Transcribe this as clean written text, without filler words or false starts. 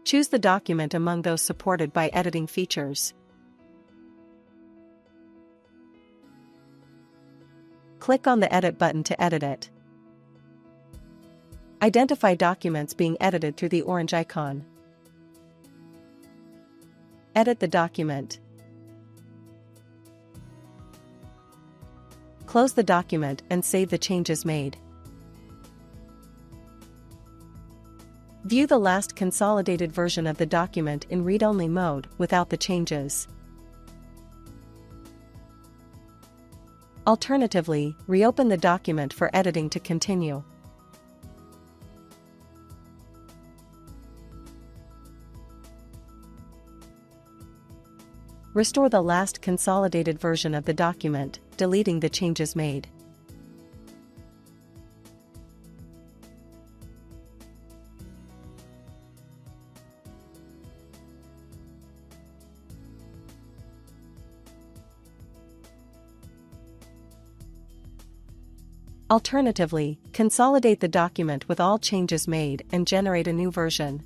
Choose the document among those supported by editing features. Click on the Edit button to edit it. Identify documents being edited through the orange icon. Edit the document. Close the document and save the changes made. View the last consolidated version of the document in read-only mode without the changes. Alternatively, reopen the document for editing to continue. Restore the last consolidated version of the document, deleting the changes made. Alternatively, consolidate the document with all changes made and generate a new version.